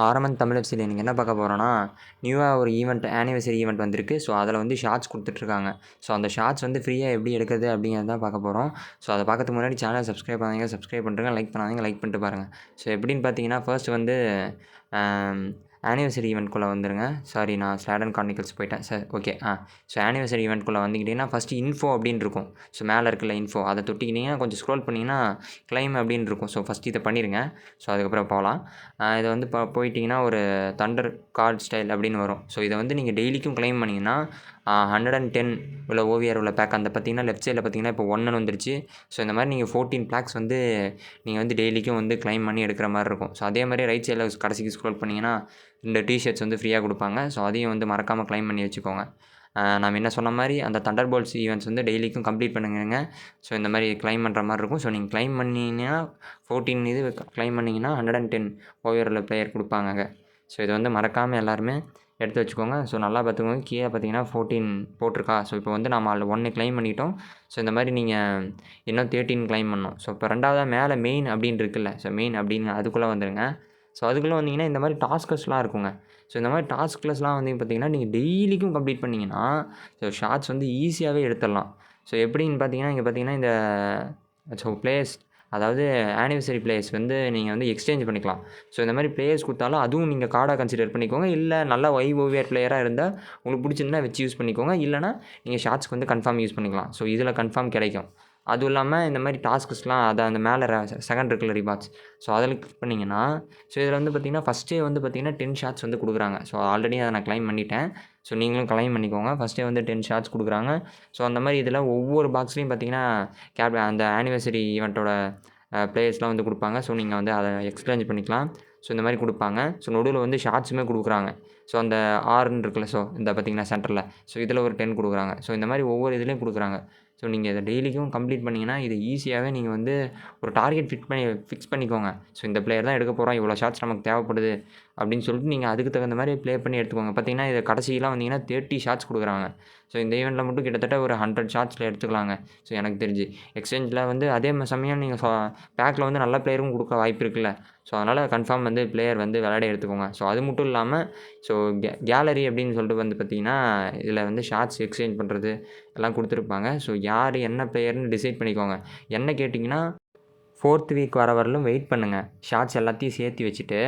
ஆரம்பன் தமிழ் வெப்சைட்ல இன்றைக்கி என்ன பார்க்க போகிறோன்னா, நியூவாக ஒரு ஆனிவர்சரி ஈவெண்ட் வந்திருக்கு. ஸோ அதில் வந்து ஷார்ட்ஸ் கொடுத்துட்ருக்காங்க. ஸோ அந்த ஷார்ட்ஸ் வந்து ஃப்ரீயாக எப்படி எடுக்கிறது அப்படிங்கிறது தான் பார்க்க போகிறோம். ஸோ அதை பார்க்கறதுக்கு முன்னாடி சேனலை சப்ஸ்கிரைப் பண்ணாதீங்க, சப்ஸ்கிரைப் பண்ணுறேங்க. லைக் பண்ணாதீங்க, லைக் பண்ணிட்டு பாருங்கள். ஸோ எப்படின்னு பார்த்தீங்கன்னா, ஃபர்ஸ்ட் வந்து ஆனிவர்சரி ஈவெண்ட்குள்ளே வந்துருங்க. சாரி, நான் ஸ்லாடன் கார்னிக்கல்ஸ் போயிட்டேன். ஓகே. ஸோ ஆனிவர்சரி ஈவெண்ட்குள்ளே வந்துக்கிட்டிங்கன்னா ஃபஸ்ட்டு இன்ஃபோ அப்படின்னு இருக்கும். ஸோ மேலே இருக்குல்ல இன்ஃபோ, அதை தொட்டிக்கிட்டிங்கன்னா கொஞ்சம் ஸ்க்ரோல் பண்ணிங்கன்னா கிளைம் அப்படின்னு இருக்கும். ஸோ ஃபஸ்ட்டு இதை பண்ணிடுங்க. ஸோ அதுக்கப்புறம் போகலாம். இதை வந்து போயிட்டிங்கன்னா ஒரு தண்டர் கார்ட் ஸ்டைல் அப்படின்னு வரும். ஸோ இதை வந்து நீங்கள் டெய்லிக்கும் கிளைம் பண்ணிங்கன்னா 110 உள்ள ஓவியர் உள்ள பேக் அந்த பார்த்தீங்கன்னா லெஃப்ட் சைடில் பார்த்தீங்கன்னா இப்போ 1 வந்துருச்சு. ஸோ இந்த மாதிரி நீங்கள் 14 பிளாக்ஸ் வந்து நீங்கள் வந்து டெய்லிக்கும் வந்து கிளைம் பண்ணி எடுக்கிற மாதிரி இருக்கும். ஸோ அதே மாதிரி ரைட் சைடில் கடைசிக்கு ஸ்க்ரோல் பண்ணிங்கன்னா 2 டிஷர்ட்ஸ் வந்து ஃப்ரீயாக கொடுப்பாங்க. ஸோ அதையும் வந்து மறக்காமல் கிளைம் பண்ணி வச்சுக்கோங்க. நான் என்ன சொன்ன மாதிரி அந்த தண்டர் போல்ட்ஸ் ஈவெண்ட்ஸ் வந்து டெய்லிக்கும் கம்ப்ளீட் பண்ணுங்க. ஸோ இந்த மாதிரி கிளைம் பண்ணுற மாதிரி இருக்கும். ஸோ நீங்கள் கிளைம் பண்ணிங்கன்னா 14 இது கிளைம் பண்ணிங்கன்னா 110 ஓவியரில் பிளேயர் கொடுப்பாங்க. ஸோ இதை வந்து மறக்காமல் எல்லாருமே எடுத்து வச்சுக்கோங்க. ஸோ நல்லா பார்த்துக்கோங்க. கீழே பார்த்தீங்கன்னா 14 போட்டிருக்கா. ஸோ இப்போ வந்து நம்ம அதில் 1 கிளைம் பண்ணிட்டோம். ஸோ இந்த மாதிரி நீங்கள் இன்னும் 13 கிளைம் பண்ணணும். ஸோ இப்போ ரெண்டாவதாக மேலே மெயின் அப்படின்னு இருக்குல்ல, ஸோ மெயின் அப்படின்னு அதுக்குள்ளே வந்துடுங்க. ஸோ அதுக்குள்ளே வந்தீங்கன்னா இந்த மாதிரி டாஸ்கஸ்லாம் இருக்குங்க. ஸோ இந்த மாதிரி டாஸ்க்லஸ்லாம் வந்து பார்த்திங்கன்னா நீங்கள் டெய்லிக்கும் கம்ப்ளீட் பண்ணிங்கன்னா ஸோ ஷார்ட்ஸ் வந்து ஈஸியாகவே எடுத்துடலாம். ஸோ எப்படின்னு பார்த்தீங்கன்னா இங்கே பார்த்தீங்கன்னா இந்த ஸோ பிளேயர்ஸ், அதாவது ஆனிவர்சரி பிளேயர்ஸ் வந்து நீங்கள் வந்து எக்ஸ்சேஞ்ச் பண்ணிக்கலாம். ஸோ இந்த மாதிரி பிளேயர்ஸ் கொடுத்தாலும் அதுவும் நீங்கள் கார்டாக கன்சிடர் பண்ணிக்கோங்க. இல்லை நல்லா ஓவியர் பிளேயராக இருந்தால் உங்களுக்கு பிடிச்சிருந்தா வச்சு யூஸ் பண்ணிக்கோங்க. இல்லைனா நீங்கள் ஷார்ட்ஸ்க்கு வந்து கன்ஃபார்ம் யூஸ் பண்ணிக்கலாம். ஸோ இதில் கன்ஃபார்ம் கிடைக்கும். அதுவும் இல்லாமல் இந்த மாதிரி டாஸ்க்ஸ்லாம் அதை அந்த மேலே செகண்ட் இருக்குல்ல ரிவார்ட்ஸ், ஸோ அதில் கிளிக் பண்ணிங்கன்னா ஸோ இதில் வந்து பார்த்திங்கன்னா ஃபஸ்ட்டே வந்து பார்த்திங்கன்னா 10 ஷார்ட்ஸ் வந்து கொடுக்குறாங்க. ஸோ ஆல்ரெடி அதை நான் கிளைம் பண்ணிட்டேன். ஸோ நீங்களும் கிளைம் பண்ணிக்கோங்க. ஃபஸ்ட்டே வந்து 10 ஷார்ட்ஸ் கொடுக்குறாங்க. ஸோ அந்த மாதிரி இதில் ஒவ்வொரு பாக்ஸ்லேயும் பார்த்திங்கன்னா அந்த ஆனிவர்சரி ஈவெண்ட்டோட பிளேயர்ஸ்லாம் வந்து கொடுப்பாங்க. ஸோ நீங்கள் வந்து அதை எக்ஸ்சேஞ்ச் பண்ணிக்கலாம். ஸோ இந்த மாதிரி கொடுப்பாங்க. ஸோ நடுவில் வந்து ஷார்ட்ஸுமே கொடுக்குறாங்க. ஸோ அந்த ஆர்ன்னு இருக்குல்ல, ஸோ இந்த பார்த்திங்கன்னா சென்டரில், ஸோ இதில் ஒரு 10 கொடுக்குறாங்க. ஸோ இந்த மாதிரி ஒவ்வொரு இதுலேயும் கொடுக்குறாங்க. ஸோ நீங்கள் இதை டெய்லிக்கும் கம்ப்ளீட் பண்ணிங்கன்னா இது ஈஸியாகவே நீங்கள் வந்து ஒரு டார்கெட் ஃபிக்ஸ் பண்ணிக்கோங்க. ஸோ இந்த பிளேயர் தான் எடுக்க போகிறோம், இவ்வளோ ஷார்ட்ஸ் நமக்கு தேவைப்படுது அப்படின்னு சொல்லிட்டு நீங்கள் அதுக்கு தகுந்த மாதிரி ப்ளே பண்ணி எடுத்துக்கோங்க. பார்த்தீங்கன்னா இது கடைசியெலாம் வந்தீங்கன்னா 30 ஷார்ட்ஸ் கொடுக்குறாங்க. ஸோ இந்த ஈவெண்ட்டில் மட்டும் கிட்டத்தட்ட ஒரு 100 ஷார்ட்ஸில் எடுத்துக்கலாங்க. ஸோ எனக்கு தெரிஞ்சு எக்ஸ்சேஞ்சில் வந்து அதே சமயம் நீங்கள் பேக்கில் வந்து நல்ல பிளேயரும் கொடுக்க வாய்ப்பு இருக்குல்ல. ஸோ அதனால் கன்ஃபார்ம் வந்து பிளேயர் வந்து விளையாட எடுத்துக்கோங்க. ஸோ அது மட்டும் இல்லாமல் ஸோ கேலரி அப்படின்னு சொல்லிட்டு வந்து பார்த்திங்கன்னா இதில் வந்து ஷார்ட்ஸ் எக்ஸ்சேஞ்ச் பண்ணுறது எல்லாம் கொடுத்துருப்பாங்க. ஸோ யார் என்ன பிளேயர்னு டிசைட் பண்ணிக்கோங்க. என்ன கேட்டிங்கன்னா 4th வீக் வர வரலும் வெயிட் பண்ணுங்கள். ஷார்ட்ஸ் எல்லாத்தையும் சேர்த்து வச்சுட்டு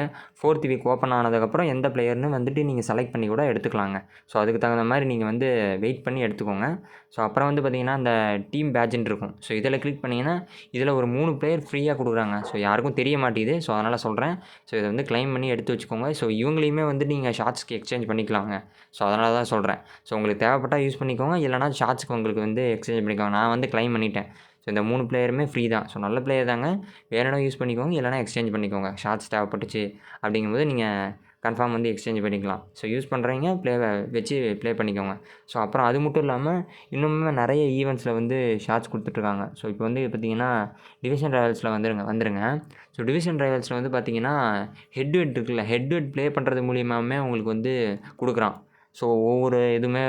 4th வீக் ஓப்பன் ஆனதுக்கப்புறம் எந்த பிளேயர்னு வந்துட்டு நீங்கள் செலக்ட் பண்ணி கூட எடுத்துக்கலாங்க. ஸோ அதுக்கு தகுந்த மாதிரி நீங்கள் வந்து வெயிட் பண்ணி எடுத்துக்கோங்க. ஸோ அப்புறம் வந்து பார்த்திங்கன்னா அந்த டீம் பேட்ஜுன்னு இருக்கும். ஸோ இதில் கிளிக் பண்ணிங்கன்னா இதில் ஒரு 3 பிளேயர் ஃப்ரீயாக கொடுக்குறாங்க. ஸோ யாருக்கும் தெரிய மாட்டேங்குது. ஸோ அதனால் சொல்கிறேன். ஸோ இதை வந்து கிளைம் பண்ணி எடுத்து வச்சுக்கோங்க. ஸோ இவங்களையுமே வந்து நீங்கள் ஷார்ட்ஸ்க்கு எக்ஸ்சேஞ்ச் பண்ணிக்கலாங்க. ஸோ அதனால தான் சொல்கிறேன். ஸோ உங்களுக்கு தேவைப்பட்டால் யூஸ் பண்ணிக்கோங்க. இல்லைனா ஷார்ட்ஸ்க்கு உங்களுக்கு வந்து எக்ஸ்சேஞ்ச் பண்ணிக்கோங்க. நான் வந்து கிளைம் பண்ணிட்டேன். ஸோ இந்த 3 பிளேயருமே ஃப்ரீ தான். ஸோ நல்ல பிளேயர் தாங்க. வேணும்னா யூஸ் பண்ணிக்கோங்க, இல்லைனா எக்ஸ்சேஞ்ச் பண்ணிக்கோங்க. ஷார்ட்ஸ் தேவைப்பட்டுச்சு அப்படிங்கும்போது நீங்கள் கன்ஃபார்ம் வந்து எக்ஸ்சேஞ்ச் பண்ணிக்கலாம். ஸோ யூஸ் பண்ணுறவங்க வச்சு ப்ளே பண்ணிக்கோங்க. ஸோ அப்புறம் அது மட்டும் இல்லாமல் இன்னுமே நிறைய ஈவெண்ட்ஸில் வந்து ஷார்ட்ஸ் கொடுத்துட்ருக்காங்க. ஸோ இப்போ வந்து பார்த்திங்கன்னா டிவிஷன் ரைவல்ஸில் வந்துருங்க. ஸோ டிவிஷன் ரைவல்ஸில் வந்து பார்த்திங்கன்னா ஹெட் இருக்குல்ல, ஹெட் ப்ளே பண்ணுறது மூலியமாகவே உங்களுக்கு வந்து கொடுக்குறான். ஸோ ஒவ்வொரு இதுவுமே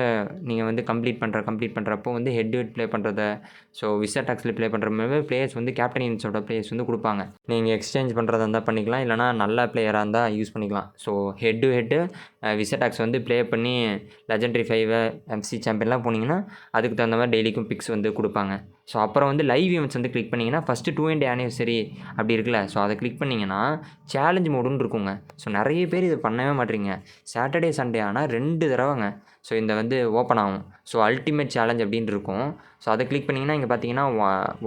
நீங்கள் வந்து கம்ப்ளீட் பண்ணுறப்போ வந்து ஹெட் ப்ளே பண்ணுறத, ஸோ விசட்டாக்ஸில் ப்ளே பண்ணுற மாதிரி பிளேயர்ஸ் வந்து கேப்டன் இன்ஸோட பிளேயர்ஸ் வந்து கொடுப்பாங்க. நீங்கள் எக்ஸ்சேஞ்ச் பண்ணுறதா இருந்தால் பண்ணிக்கலாம், இல்லைனா நல்ல பிளேயராக இருந்தால் யூஸ் பண்ணிக்கலாம். ஸோ ஹெட் விசட்டாக்ஸ் வந்து ப்ளே பண்ணி லெஜெண்டரி 5 MC சாம்பியன்லாம் போனீங்கன்னா அதுக்கு தகுந்த மாதிரி டெய்லிக்கும் பிக்ஸ் வந்து கொடுப்பாங்க. ஸோ அப்புறம் வந்து லைவ் ஈவெண்ட்ஸ் வந்து கிளிக் பண்ணிங்கன்னா ஃபஸ்ட்டு 2 ஆனிவர்சரி அப்படி இருக்குல்ல, ஸோ அதை கிளிக் பண்ணிங்கன்னா சேலஞ்ச் மோடுன்னு இருக்குங்க. ஸோ நிறைய பேர் இது பண்ணவே மாட்டேறீங்க. சாட்டர்டே சண்டே ஆனால் 2 தடவைங்க ஸோ இந்த வந்து ஓப்பன் ஆகும். ஸோ அல்டிமேட் சேலஞ்ச் அப்படின்னு இருக்கும். ஸோ அதை கிளிக் பண்ணிங்கன்னா இங்கே பார்த்தீங்கன்னா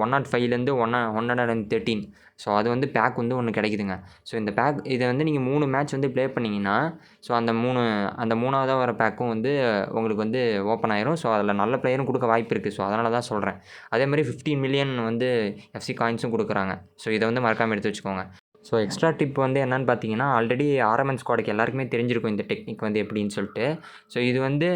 105லேருந்து 113 ஸோ அது வந்து பேக் வந்து ஒன்று கிடைக்குதுங்க. ஸோ இந்த பேக் இதை வந்து நீங்கள் 3 மேட்ச் வந்து ப்ளே பண்ணிங்கன்னா ஸோ அந்த 3ஆவதாக வர பேக்கும் வந்து உங்களுக்கு வந்து ஓப்பன் ஆயிரும். ஸோ அதில் நல்ல பிளேயரும் கொடுக்க வாய்ப்பு இருக்குது. ஸோ அதனால தான் சொல்கிறேன். அதே மாதிரி 15 மில்லியன் வந்து FC காயின்ஸும் கொடுக்குறாங்க. ஸோ இதை வந்து மறக்காமல் எடுத்து வச்சுக்கோங்க. ஸோ எக்ஸ்ட்ரா டிப் வந்து என்னென்னு பார்த்தீங்கன்னா ஆல்ரெடி ஆர்எம்என் ஸ்குவாடுக்கு எல்லாருக்குமே தெரிஞ்சிருக்கும் இந்த டெக்னிக் வந்து எப்படின்னு சொல்லிட்டு. ஸோ இது வந்து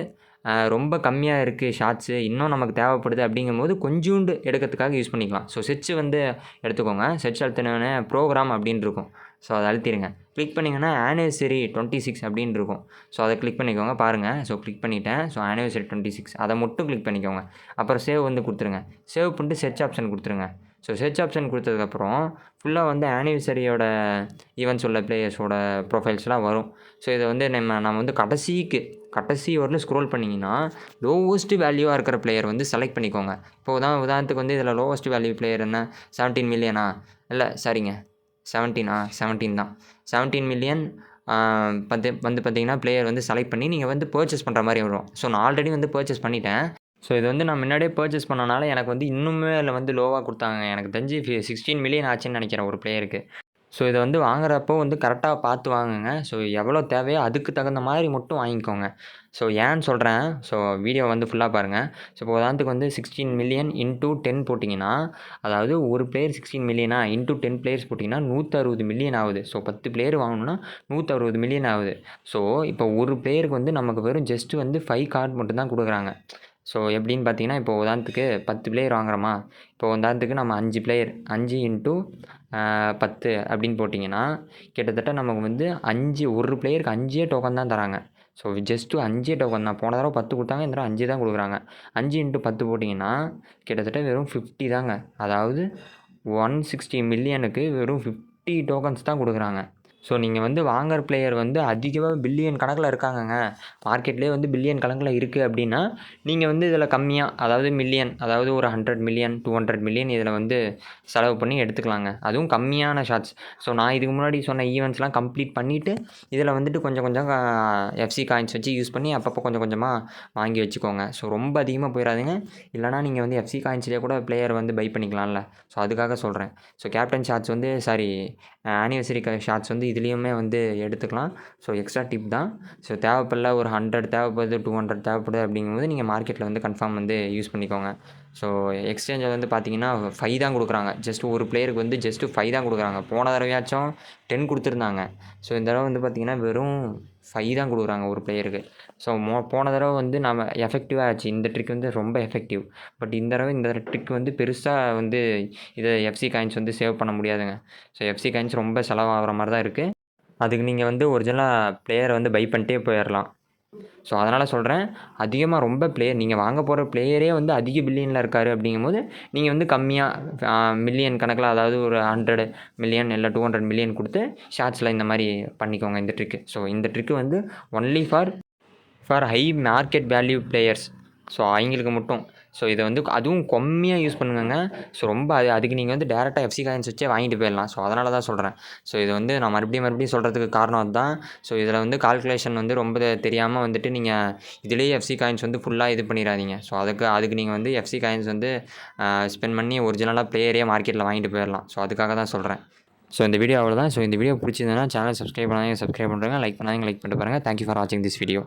ரொம்ப கம்மியாக இருக்குது ஷார்ட்ஸு, இன்னும் நமக்கு தேவைப்படுது அப்படிங்கும்போது கொஞ்சோண்டு எடுக்கிறதுக்காக யூஸ் பண்ணிக்கலாம். ஸோ செட்ஸ் வந்து எடுத்துக்கோங்க. செட்ஸ் அழுத்தினோடனே ப்ரோக்ராம் அப்படின்னு இருக்கும். ஸோ அதை அழுத்திடுங்க. கிளிக் பண்ணிங்கன்னா ஆனிவர்சரி 26 அப்படின்னு இருக்கும். ஸோ அதை கிளிக் பண்ணிக்கோங்க. பாருங்கள், ஸோ கிளிக் பண்ணிவிட்டேன். ஸோ ஆனிவர்சரி 26 அதை மட்டும் கிளிக் பண்ணிக்கோங்க. அப்புறம் சேவ் வந்து கொடுத்துருங்க. சேவ் பண்ணிட்டு செர்ச் ஆப்ஷன் கொடுத்துருங்க. ஸோ சர்ச் ஆப்ஷன் கொடுத்ததுக்கப்புறம் ஃபுல்லாக வந்து ஆனிவர்சரியோட ஈவெண்ட்ஸ் உள்ள பிளேயர்ஸோட ப்ரொஃபைல்ஸ்லாம் வரும். ஸோ இதை வந்து நம்ம வந்து கடைசி வரலும் ஸ்க்ரோல் பண்ணிங்கன்னா லோவஸ்ட் வேல்யூவாக இருக்கிற பிளேயர் வந்து செலக்ட் பண்ணிக்கோங்க. இப்போ உதாரணத்துக்கு வந்து இதில் லோவஸ்ட் வேல்யூ பிளேயர் என்ன 17 மில்லியனா, இல்லை சாரிங்க 17 தான். 17 மில்லியன் வந்து பார்த்தீங்கன்னா பிளேயர் வந்து செலக்ட் பண்ணி நீங்கள் வந்து பர்ச்சேஸ் பண்ணுற மாதிரி வரும். ஸோ நான் ஆல்ரெடி வந்து பர்ச்சேஸ் பண்ணிட்டேன். ஸோ இது வந்து நான் முன்னாடியே பர்ச்சேஸ் பண்ணனால எனக்கு வந்து இன்னுமே அதில் வந்து லோவாக கொடுத்தாங்க. எனக்கு தெரிஞ்சு 16 மில்லியன் ஆச்சுன்னு நினைக்கிறேன் ஒரு பிளேயருக்கு. ஸோ இதை வந்து வாங்குறப்போ வந்து கரெக்டாக பார்த்து வாங்குங்க. ஸோ எவ்வளோ தேவையோ அதுக்கு தகுந்த மாதிரி மட்டும் வாங்கிக்கோங்க. ஸோ ஏன்னு சொல்கிறேன், ஸோ வீடியோ வந்து ஃபுல்லாக பாருங்கள். ஸோ இப்போ உதாரணத்துக்கு வந்து 16 மில்லியன் இன்டூ 10 போட்டிங்கன்னா, அதாவது ஒரு பிளேயர் 16 மில்லியனா இன்டூ 10 பிளேயர்ஸ் போட்டிங்கன்னா 160 மில்லியன் ஆகுது. ஸோ 10 பிளேயர் வாங்கணும்னா 160 மில்லியன் ஆகுது. ஸோ இப்போ ஒரு பிளேயருக்கு வந்து நமக்கு வெறும் ஜஸ்ட்டு வந்து 5 கார்டு மட்டும் தான் கொடுக்குறாங்க. ஸோ எப்படின்னு பார்த்தீங்கன்னா, இப்போ உதாரணத்துக்கு 10 பிளேயர் வாங்குறோமா, இப்போ உதாரணத்துக்கு நம்ம 5 பிளேயர் 5 இன்டூ 10 அப்படின்னு போட்டிங்கன்னா கிட்டத்தட்ட நமக்கு வந்து ஒரு பிளேயருக்கு 5 டோக்கன் தான் தராங்க. ஸோ ஜஸ்ட்டு 5 டோக்கன் தான். போன தடவை 10 கொடுத்தாங்க, இந்த தடவை 5 தான் கொடுக்குறாங்க. 5 இன்ட்டு 10 போட்டிங்கன்னா கிட்டத்தட்ட வெறும் 50 தாங்க. அதாவது 160 மில்லியனுக்கு வெறும் 50 டோக்கன்ஸ் தான் கொடுக்குறாங்க. ஸோ நீங்கள் வந்து வாங்குற பிளேயர் வந்து அதிகமாக பில்லியன் கணக்கில் இருக்காங்கங்க. மார்க்கெட்லேயே வந்து பில்லியன் கணக்கில் இருக்குது அப்படின்னா, நீங்கள் வந்து இதில் கம்மியாக, அதாவது மில்லியன், அதாவது ஒரு 100 மில்லியன் 200 மில்லியன் இதில் வந்து செலவு பண்ணி எடுத்துக்கலாங்க. அதுவும் கம்மியான ஷார்ட்ஸ். ஸோ நான் இதுக்கு முன்னாடி சொன்ன ஈவெண்ட்ஸ்லாம் கம்ப்ளீட் பண்ணிவிட்டு இதில் வந்துட்டு கொஞ்சம் எஃப்சி காயின்ஸ் வச்சு யூஸ் பண்ணி அப்பப்போ கொஞ்சம் கொஞ்சமாக வாங்கி வச்சுக்கோங்க. ஸோ ரொம்ப அதிகமாக போயிடாதீங்க. இல்லைனா நீங்கள் வந்து எஃப்சி காயின்ஸ்லேயே கூட பிளேயர் வந்து பை பண்ணிக்கலாம்ல. ஸோ அதுக்காக சொல்கிறேன். ஸோ கேப்டன் ஷார்ட்ஸ் வந்து ஆனிவர்சரி ஷார்ட்ஸ் வந்து இதுலேயுமே வந்து எடுத்துக்கலாம். ஸோ எக்ஸ்ட்ரா டிப் தான். ஸோ தேவைப்படல, ஒரு 100 தேவைப்படுது, 200 தேவைப்படுது அப்படிங்கும்போது நீங்கள் மார்க்கெட்டில் வந்து கன்ஃபார்ம் வந்து யூஸ் பண்ணிக்கோங்க. ஸோ எக்ஸ்சேஞ்சில் வந்து பார்த்தீங்கன்னா 5 தான் கொடுக்குறாங்க. ஜஸ்ட்டு ஒரு பிளேயருக்கு வந்து ஜஸ்ட்டு 5 தான் கொடுக்குறாங்க. போன தடவையாச்சும் 10 கொடுத்துருந்தாங்க. ஸோ இந்த தடவை வந்து பார்த்திங்கன்னா வெறும் 5 தான் கொடுக்குறாங்க ஒரு பிளேயருக்கு. ஸோ போன தடவை வந்து நம்ம எஃபெக்டிவாக ஆச்சு. இந்த ட்ரிக் வந்து ரொம்ப எஃபெக்டிவ். பட் இந்த தடவை இந்த ட்ரிக் வந்து பெருசாக வந்து இதை எஃப்சி காயின்ஸ் வந்து சேவ் பண்ண முடியாதுங்க. ஸோ எஃப்சி காயின்ஸ் ரொம்ப செலவாகிற மாதிரி தான் இருக்குது. அதுக்கு நீங்கள் வந்து ஒரிஜினலாக பிளேயரை வந்து பை பண்ணிட்டே போயிடலாம். ஸோ அதனால் சொல்கிறேன், அதிகமாக ரொம்ப நீங்கள் வாங்க போகிற பிளேயரே வந்து அதிக பில்லியனில் இருக்கார் அப்படிங்கும்போது நீங்கள் வந்து கம்மியாக மில்லியன் கணக்கில், அதாவது ஒரு 100 மில்லியன் இல்லை 200 மில்லியன் கொடுத்து ஷார்ட்ஸில் இந்த மாதிரி பண்ணிக்கோங்க இந்த ட்ரிக்கு. ஸோ இந்த ட்ரிக்கு வந்து only for high market value players. So அவங்களுக்கு மட்டும். ஸோ இதை வந்து அதுவும் கம்மியாக யூஸ் பண்ணுங்கங்க. ஸோ ரொம்ப அதுக்கு நீங்கள் வந்து டேரெக்டாக எஃப்சி காயின்ஸ் வச்சே வாங்கிட்டு போயிடலாம். ஸோ அதனால தான் சொல்கிறேன். ஸோ இது வந்து நான் மறுபடியும் சொல்கிறதுக்கு காரணம் அதுதான். ஸோ இதில் வந்து கால்குலேஷன் வந்து ரொம்ப தெரியாமல் வந்துட்டு நீங்கள் இதிலேயே எஃப்சி காயின்ஸ் வந்து ஃபுல்லாக இது பண்ணிடாதீங்க. ஸோ அதுக்கு நீங்கள் வந்து எஃப்சி காயின்ஸ் வந்து ஸ்பெண்ட் பண்ணி ஒரிஜினலாக பிளேயரே மார்க்கெட்டில் வாங்கிட்டு போயிடலாம். ஸோ அதுக்காக தான் சொல்கிறேன். ஸோ இந்த வீடியோ அவ்வளோதான். ஸோ இந்த வீடியோ பிடிச்சிருந்ததுன்னா சேனல் சப்ஸ்கிரைப் பண்ணாதீங்க, சப்ஸ்கிரைப் பண்ணுறேங்க. லைக் பண்ணிட்டு பாருங்கள். தேங்க்யூ ஃபார் வாட்சிங் திஸ் வீடியோ.